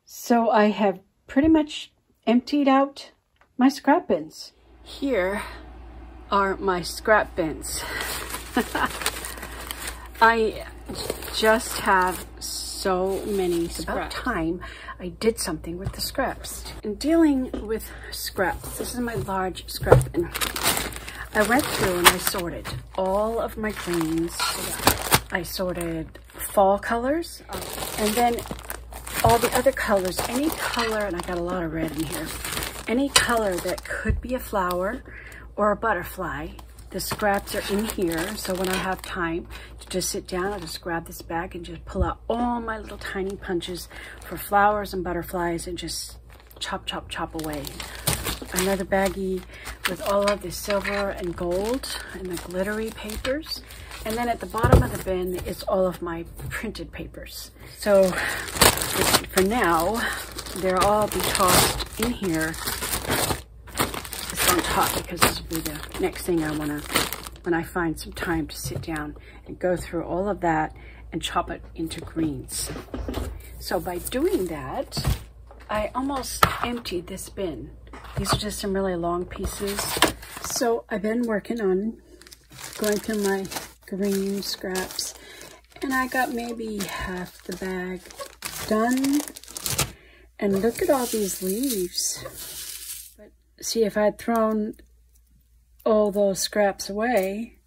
So I have pretty much emptied out my scrap bins. Here are my scrap bins. I just have so many scraps. About time I did something with the scraps. In dealing with scraps, this is my large scrap bin. I went through and I sorted all of my greens. I sorted fall colors and then all the other colors, any color, and I got a lot of red in here, any color that could be a flower or a butterfly. The scraps are in here, so when I have time to just sit down, I'll just grab this bag and just pull out all my little tiny punches for flowers and butterflies and just chop, chop, chop away. Another baggie with all of the silver and gold and the glittery papers. And then at the bottom of the bin is all of my printed papers. So for now, they'll all be tossed in here. It's on top because this will be the next thing I want to, when I find some time to sit down and go through all of that and chop it into greens. So by doing that, I almost emptied this bin. These are just some really long pieces. So I've been working on going through my green scraps and I got maybe half the bag done. And look at all these leaves. But see, if I'd thrown all those scraps away,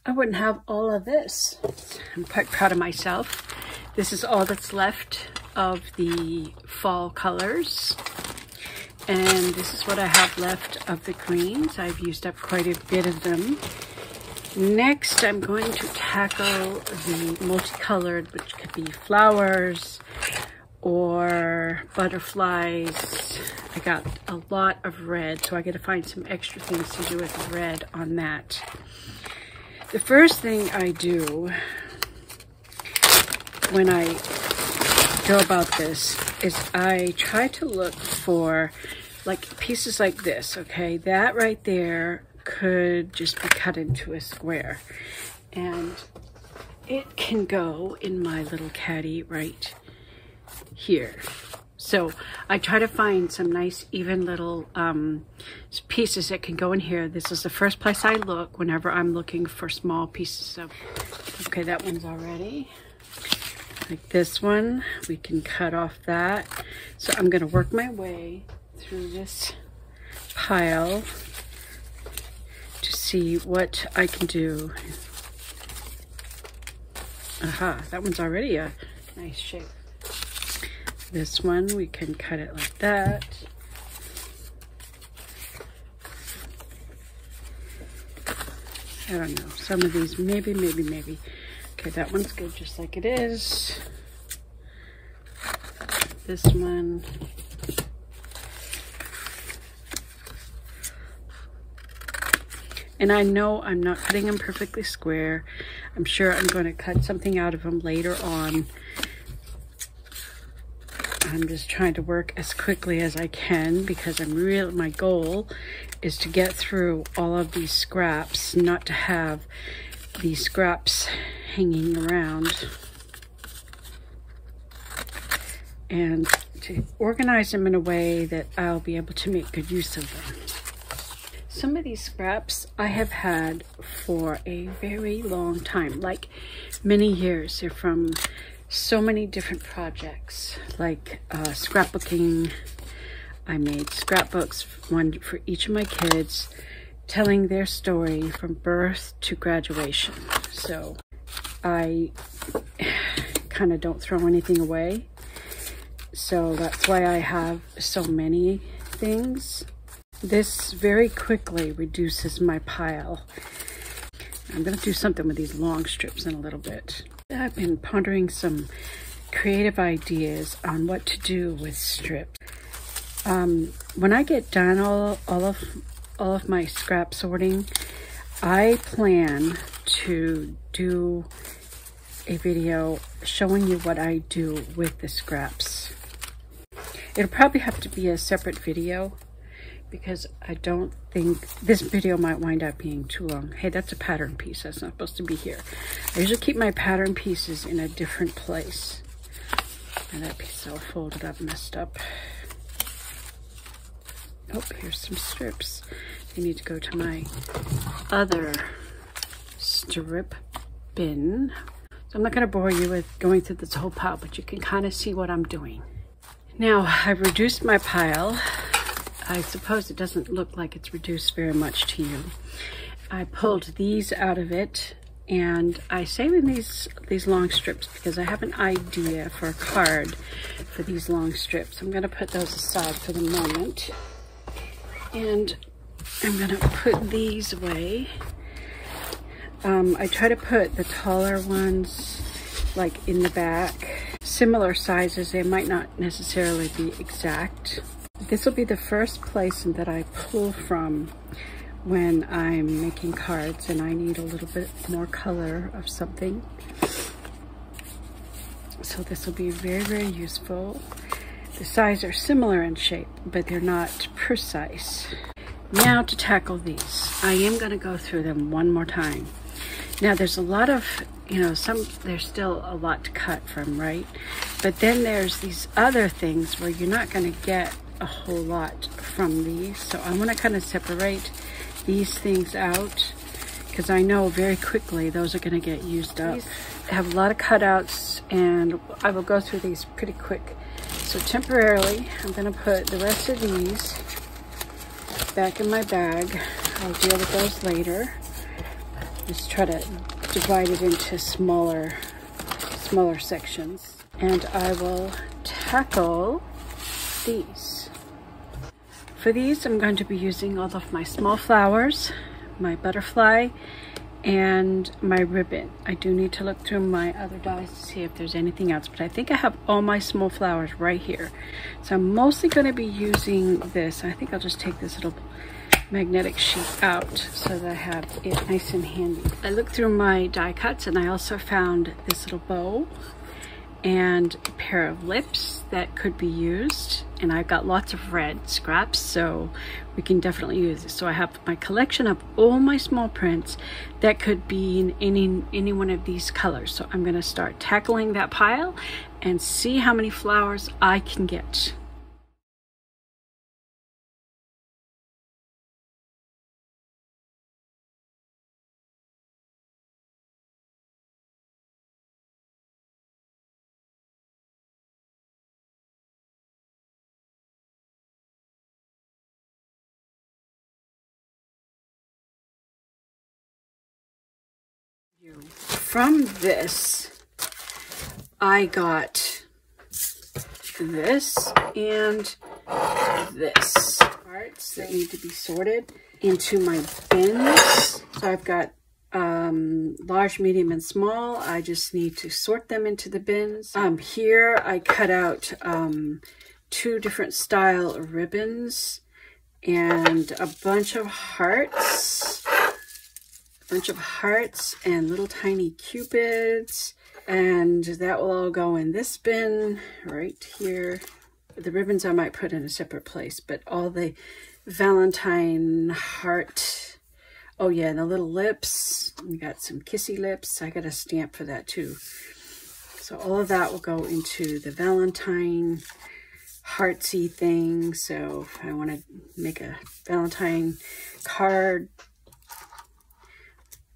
I wouldn't have all of this. I'm quite proud of myself. This is all that's left of the fall colors. And this is what I have left of the greens. I've used up quite a bit of them. Next, I'm going to tackle the multicolored, which could be flowers or butterflies. I got a lot of red, so I got to find some extra things to do with red on that. The first thing I do when I go about this is I try to look for like pieces like this, okay? That right there could just be cut into a square and it can go in my little caddy right here. So I try to find some nice even little pieces that can go in here. This is the first place I look whenever I'm looking for small pieces of, okay, that one's already. Like this one, we can cut off that. So I'm gonna work my way through this pile to see what I can do. Aha, that one's already a nice shape. This one, we can cut it like that. I don't know, some of these, maybe. Okay, that one's good just like it is. This one. And I know I'm not cutting them perfectly square. I'm sure I'm going to cut something out of them later on. I'm just trying to work as quickly as I can because my goal is to get through all of these scraps, not to have these scraps hanging around, and to organize them in a way that I'll be able to make good use of them. Some of these scraps I have had for a very long time, like many years. They're from so many different projects, like scrapbooking. I made scrapbooks, one for each of my kids, telling their story from birth to graduation. So I kind of don't throw anything away. So that's why I have so many things. This very quickly reduces my pile. I'm going to do something with these long strips in a little bit. I've been pondering some creative ideas on what to do with strips. When I get done all of my scrap sorting, I plan to do a video showing you what I do with the scraps. It'll probably have to be a separate video because I don't think this video might wind up being too long. Hey, that's a pattern piece. That's not supposed to be here. I usually keep my pattern pieces in a different place. And that piece all folded up, messed up. Oh, here's some strips. I need to go to my other strip bin. So I'm not going to bore you with going through this whole pile, but you can kind of see what I'm doing. Now, I've reduced my pile. I suppose it doesn't look like it's reduced very much to you. I pulled these out of it, and I saved these long strips because I have an idea for a card for these long strips. I'm going to put those aside for the moment. And I'm going to put these away. I try to put the taller ones like in the back. Similar sizes, they might not necessarily be exact. This will be the first place that I pull from when I'm making cards and I need a little bit more color of something. So this will be very, very useful. The sizes are similar in shape, but they're not precise. Now to tackle these. I am going to go through them one more time. Now there's a lot of, you know, there's still a lot to cut from, right? But then there's these other things where you're not going to get a whole lot from these. So I want to kind of separate these things out because I know very quickly those are going to get used up. I have a lot of cutouts and I will go through these pretty quick. So temporarily, I'm going to put the rest of these back in my bag. I'll deal with those later. Just try to divide it into smaller sections. And I will tackle these. For these, I'm going to be using all of my small flowers, my butterfly, and my ribbon. I do need to look through my other dies to see if there's anything else, but I think I have all my small flowers right here. So I'm mostly going to be using this. I think I'll just take this little magnetic sheet out so that I have it nice and handy. I looked through my die cuts and I also found this little bow and a pair of lips that could be used, and I've got lots of red scraps, so we can definitely use this. So I have my collection of all my small prints that could be in any one of these colors. So I'm going to start tackling that pile and see how many flowers I can get. From this, I got this and this parts that need to be sorted into my bins. So I've got large, medium, and small. I just need to sort them into the bins. Here I cut out 2 different style ribbons and a bunch of hearts. And little tiny cupids, and that will all go in this bin right here. The ribbons I might put in a separate place, but all the Valentine heart, oh yeah, and the little lips, we got some kissy lips. I got a stamp for that too. So all of that will go into the Valentine heartsy thing. So if I want to make a Valentine card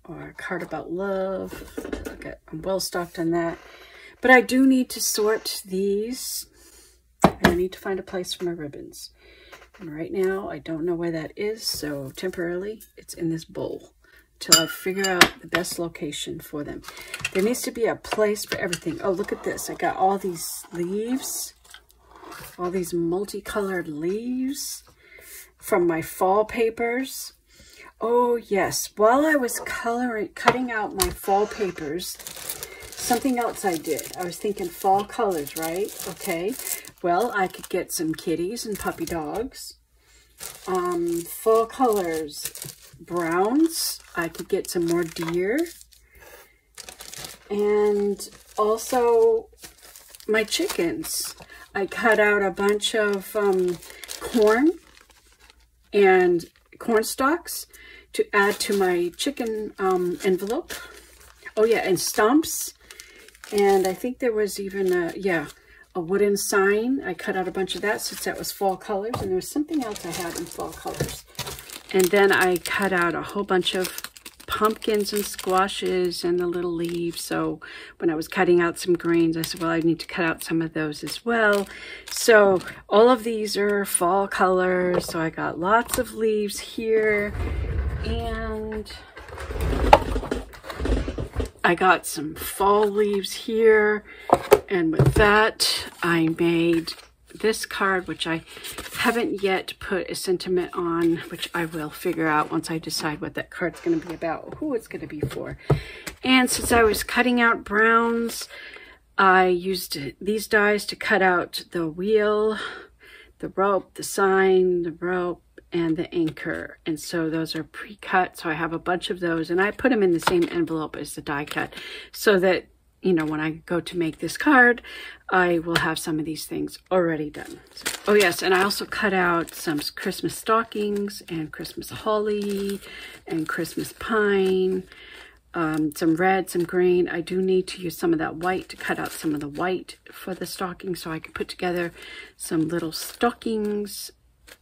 or a card about love, I'm well stocked on that. But I do need to sort these, and I need to find a place for my ribbons. And right now, I don't know where that is, so temporarily, it's in this bowl until I figure out the best location for them. There needs to be a place for everything. Oh, look at this. I got all these leaves, all these multicolored leaves from my fall papers. Oh, yes. While I was cutting out my fall papers, something else I did. I was thinking fall colors, right? Okay. Well, I could get some kitties and puppy dogs. Fall colors, browns. I could get some more deer. And also my chickens. I cut out a bunch of corn and corn stalks to add to my chicken envelope. Oh yeah, and stumps. And I think there was even a wooden sign. I cut out a bunch of that since that was fall colors, and there was something else I had in fall colors. And then I cut out a whole bunch of pumpkins and squashes and the little leaves. So when I was cutting out some greens, I said, well, I need to cut out some of those as well. So all of these are fall colors. So I got lots of leaves here, and I got some fall leaves here. And with that, I made this card, which I haven't yet put a sentiment on, which I will figure out once I decide what that card's going to be about, who it's going to be for. And since I was cutting out browns, I used these dies to cut out the wheel, the rope, the sign, the rope, and the anchor. And so those are pre-cut. So I have a bunch of those, and I put them in the same envelope as the die cut so that, you know, when I go to make this card, I will have some of these things already done. So, oh yes, and I also cut out some Christmas stockings and Christmas holly and Christmas pine, some red, some green. I do need to use some of that white to cut out some of the white for the stocking so I can put together some little stockings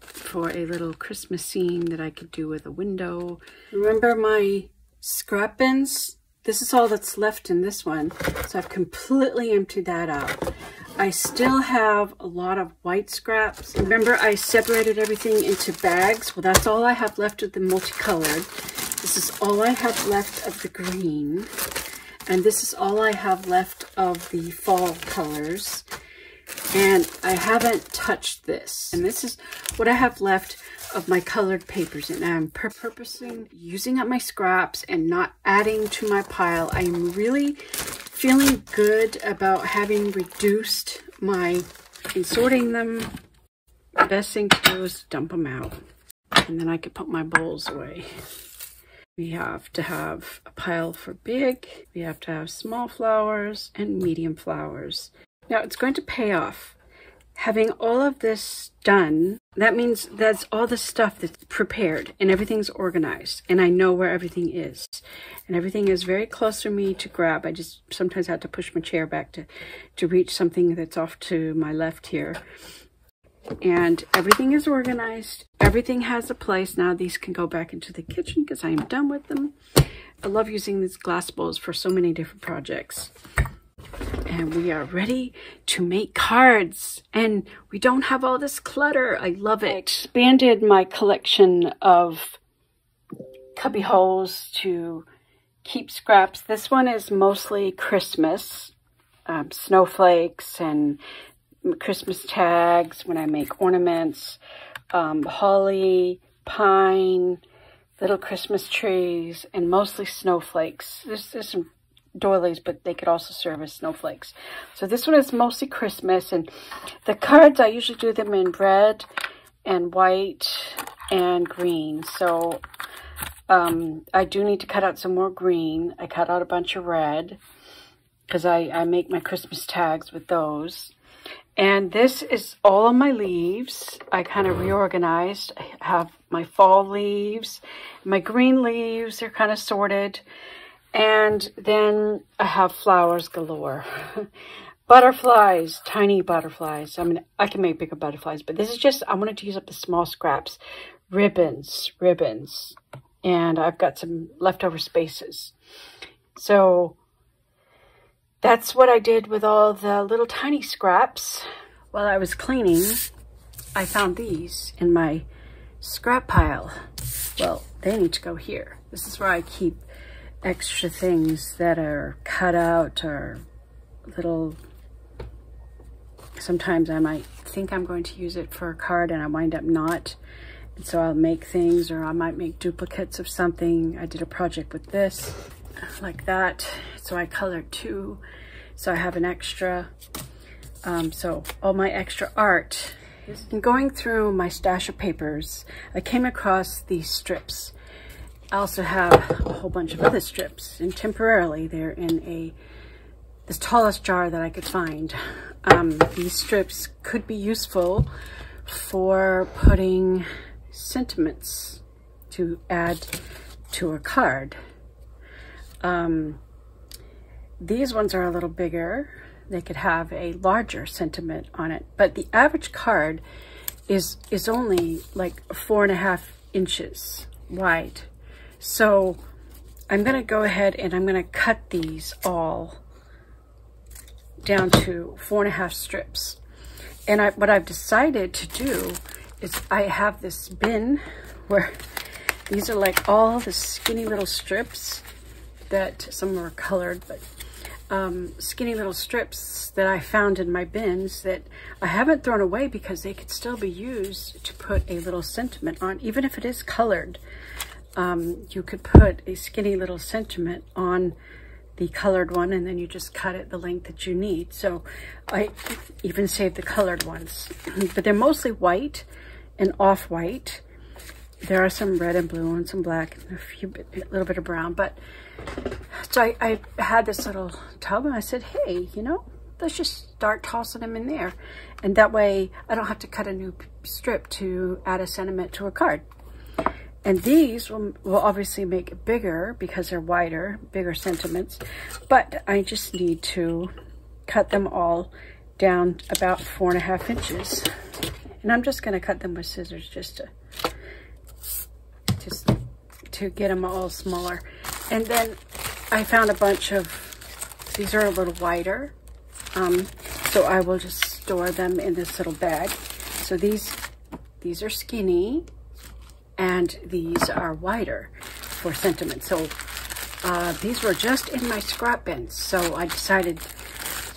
for a little Christmas scene that I could do with a window. Remember my scrap bins? This is all that's left in this one, so I've completely emptied that out. I still have a lot of white scraps. Remember, I separated everything into bags? Well, that's all I have left of the multicolored. This is all I have left of the green. And this is all I have left of the fall colors. And I haven't touched this. And this is what I have left of my colored papers, and I'm purposing using up my scraps and not adding to my pile. I'm really feeling good about having reduced my and sorting them. The best thing to do is dump them out, and then I could put my bowls away. We have to have a pile for big, we have to have small flowers and medium flowers. Now it's going to pay off. Having all of this done, that means that's all the stuff that's prepared and everything's organized, and I know where everything is. And everything is very close for me to grab. I just sometimes have to push my chair back to reach something that's off to my left here. And everything is organized. Everything has a place. Now these can go back into the kitchen because I am done with them. I love using these glass bowls for so many different projects. And we are ready to make cards, and we don't have all this clutter. I love it. I expanded my collection of cubby holes to keep scraps. This one is mostly Christmas, snowflakes and Christmas tags when I make ornaments, holly, pine, little Christmas trees, and mostly snowflakes. There's some doilies, but they could also serve as snowflakes. So this one is mostly Christmas, and the cards, I usually do them in red and white and green. So I do need to cut out some more green. I cut out a bunch of red because I make my Christmas tags with those. And this is all of my leaves. I kind of reorganized. I have my fall leaves, my green leaves, they're kind of sorted. And then I have flowers galore. Butterflies, tiny butterflies. I mean, I can make bigger butterflies, but this is just, I wanted to use up the small scraps. Ribbons. And I've got some leftover spaces. So that's what I did with all the little tiny scraps. While I was cleaning, I found these in my scrap pile. Well, they need to go here. This is where I keep extra things that are cut out or little. Sometimes I might think I'm going to use it for a card and I wind up not. And so I'll make things, or I might make duplicates of something. I did a project with this, like that. So I colored two. So I have an extra. So all my extra art. In going through my stash of papers, I came across these strips. I also have a whole bunch of other strips, and temporarily they're in this tallest jar that I could find. These strips could be useful for putting sentiments to add to a card. These ones are a little bigger they could have a larger sentiment on it. But the average card is only like 4.5 inches wide. So I'm gonna go ahead and I'm gonna cut these all down to 4.5 strips. And what I've decided to do is I have this bin where these are like all the skinny little strips that some of them are colored, but skinny little strips that I found in my bins that I haven't thrown away because they could still be used to put a little sentiment on. Even if it is colored, you could put a skinny little sentiment on the colored one, and then you just cut it the length that you need. So I even saved the colored ones, but they're mostly white and off-white. There are some red and blue and some black and a little bit of brown. But so I had this little tub and I said, hey, you know, let's just start tossing them in there. And that way I don't have to cut a new strip to add a sentiment to a card. And these will obviously make it bigger because they're wider, bigger sentiments. But I just need to cut them all down about 4.5 inches. And I'm just gonna cut them with scissors just to get them all smaller. And then I found a bunch of, these are a little wider. So I will just store them in this little bag. So these are skinny and these are wider for sentiment. So these were just in my scrap bins. So I decided,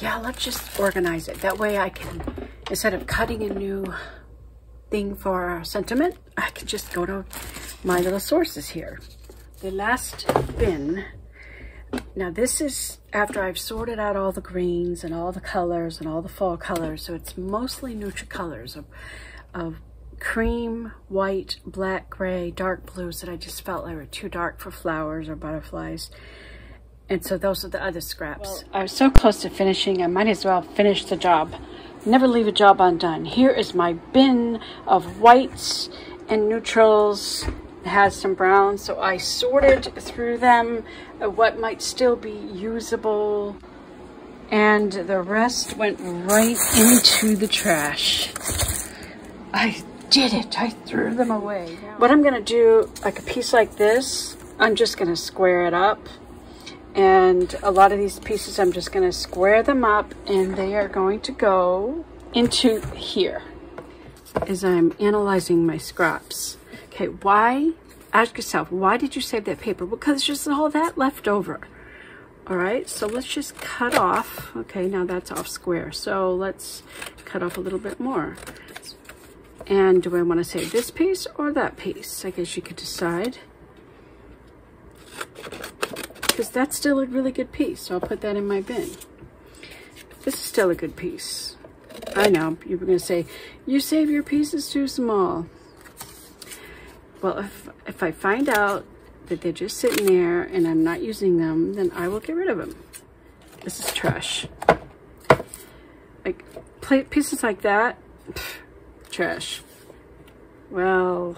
yeah, let's just organize it. That way I can, instead of cutting a new thing for a sentiment, I can just go to my little sources here. The last bin, now this is after I've sorted out all the greens and all the colors and all the fall colors. So it's mostly neutral colors of cream, white, black, gray, dark blues that I just felt like were too dark for flowers or butterflies. And so those are the other scraps. Well, I was so close to finishing, I might as well finish the job. Never leave a job undone. Here is my bin of whites and neutrals. It has some browns, so I sorted through them what might still be usable, and the rest went right into the trash. I did it. I threw them away. What I'm gonna do, like a piece like this, I'm just gonna square it up. And a lot of these pieces, I'm just gonna square them up and they are going to go into here as I'm analyzing my scraps. Okay, why, ask yourself, why did you save that paper? Because it's just all that left over. All right, so let's just cut off. Okay, now that's off square. So let's cut off a little bit more. And do I want to save this piece or that piece? I guess you could decide. Because that's still a really good piece, so I'll put that in my bin. This is still a good piece. I know, you're going to say, you save your pieces too small. Well, if I find out that they're just sitting there and I'm not using them, then I will get rid of them. This is trash. Like, pieces like that, trash. Well,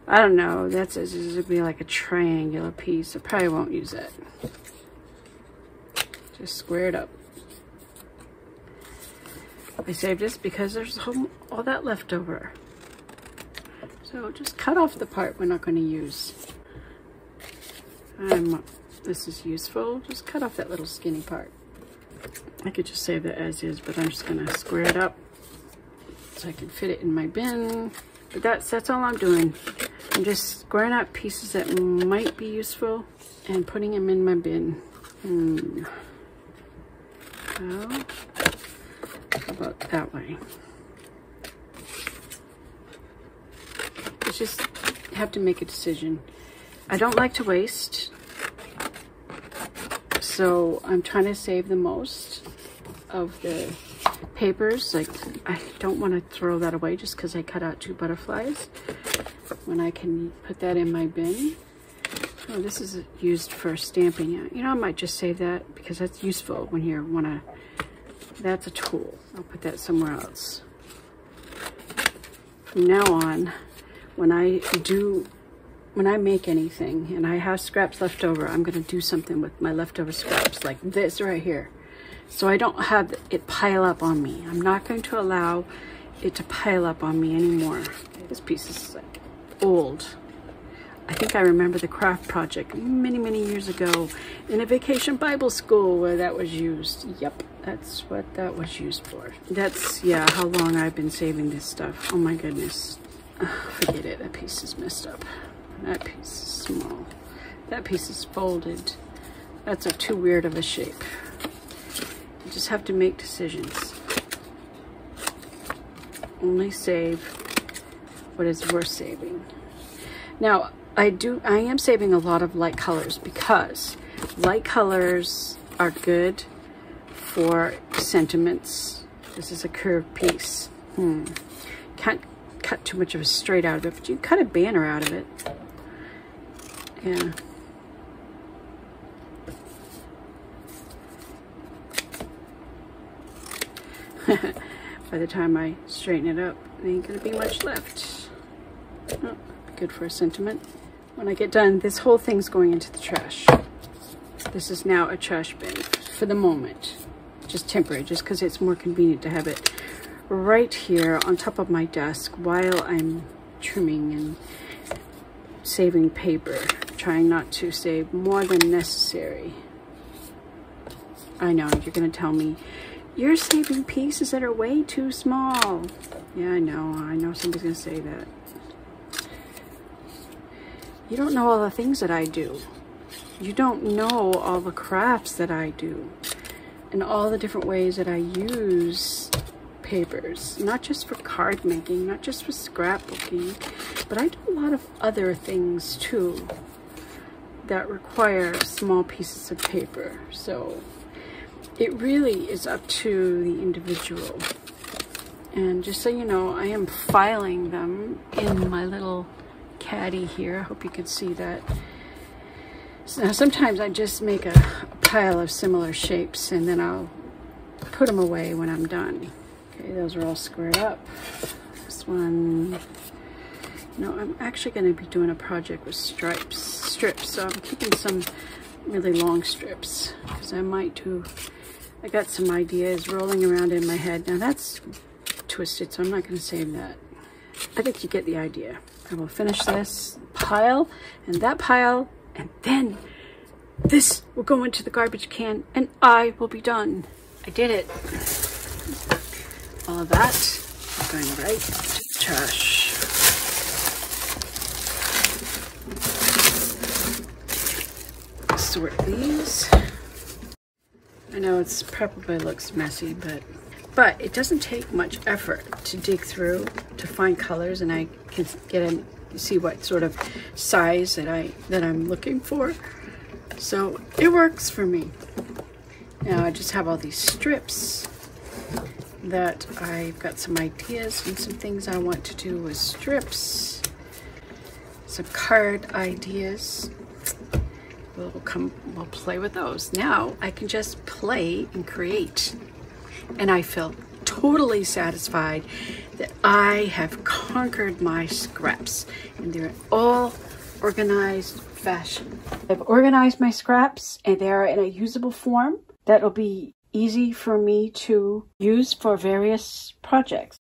I don't know. This would be like a triangular piece. I probably won't use it. Just square it up. I saved this because there's all that left over. So just cut off the part we're not going to use. This is useful. Just cut off that little skinny part. I could just save it as is, but I'm just going to square it up so I can fit it in my bin. But that's all I'm doing. I'm just squaring out pieces that might be useful and putting them in my bin. Well, how about that way? It's just, you have to make a decision. I don't like to waste, so I'm trying to save the most of the papers. Like, I don't want to throw that away just because I cut out 2 butterflies when I can put that in my bin. Oh, this is used for stamping. You know, I might just save that because that's useful when you want to, that's a tool. I'll put that somewhere else. From now on, when I make anything and I have scraps left over, I'm going to do something with my leftover scraps like this right here. so I don't have it pile up on me. I'm not going to allow it to pile up on me anymore. This piece is old. I think I remember the craft project many years ago in a vacation Bible school where that was used. Yep, that's what that was used for. That's, yeah, how long I've been saving this stuff. Oh my goodness. Forget it, that piece is messed up. That piece is small. That piece is folded. That's too weird of a shape. You just have to make decisions. Only save what is worth saving. Now, I am saving a lot of light colors because light colors are good for sentiments. This is a curved piece. Can't cut too much of a straight out of it, but you can cut a banner out of it. Yeah. By the time I straighten it up, there ain't gonna be much left. Oh, good for a sentiment. When I get done, this whole thing's going into the trash. This is now a trash bin for the moment. Just temporary, just because it's more convenient to have it right here on top of my desk while I'm trimming and saving paper. Trying not to save more than necessary. I know, you're gonna tell me, you're saving pieces that are way too small. Yeah, I know somebody's gonna say that. You don't know all the things that I do. You don't know all the crafts that I do and all the different ways that I use papers, not just for card making, not just for scrapbooking, but I do a lot of other things too that require small pieces of paper. So it really is up to the individual. And just so you know, I am filing them in my little caddy here. I hope you can see that. So sometimes I just make a pile of similar shapes and then I'll put them away when I'm done. Okay, those are all squared up. This one, no, I'm actually going to be doing a project with strips, so I'm keeping some really long strips because I might do, I got some ideas rolling around in my head. Now that's twisted, so I'm not going to save that. I think you get the idea. I will finish this pile and that pile, and then this will go into the garbage can and I will be done. I did it. All of that is going right to the trash. Sort these. I know it's probably looks messy, but it doesn't take much effort to dig through to find colors, and I can see what sort of size that I'm looking for. So it works for me. Now I just have all these strips that I've got some ideas and some things I want to do with strips. Some card ideas. We'll play with those. Now I can just play and create. And I feel totally satisfied that I have conquered my scraps and they're all organized fashion. I've organized my scraps and they're in a usable form that'll be easy for me to use for various projects.